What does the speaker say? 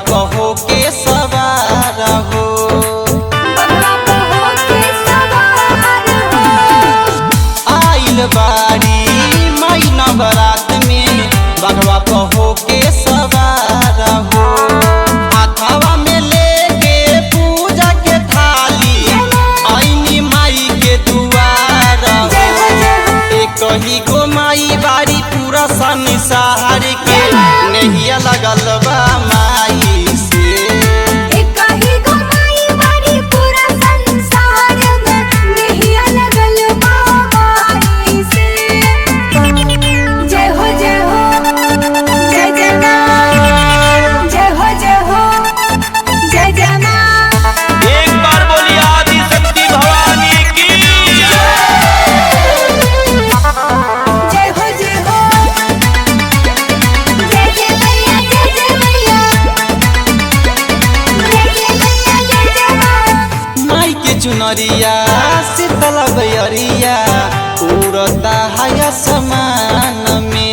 पर होके सवार हो। आइल बारी माई नवरात में बघवा पर होके सवार हो। हाथवा में लेके पूजा के थाली आईनी माई के दुआर हो। एक ही गो माई बारी पूरा संसार के नहिया लगल बा माई से। एक ही गो माई बारी पूरा संसार में नहिया लगल बा माई से। जय हो जय हो जय जय माँ, जय हो जय जय माँ। एक बार बोलिए आदि शक्ति भवानी की जय हो जय जय मैया, जय जय मैया, जय जय मैया, जय जय माँ। माई के चुनरिया शीतल बयरिया उड़ता है आसमान में।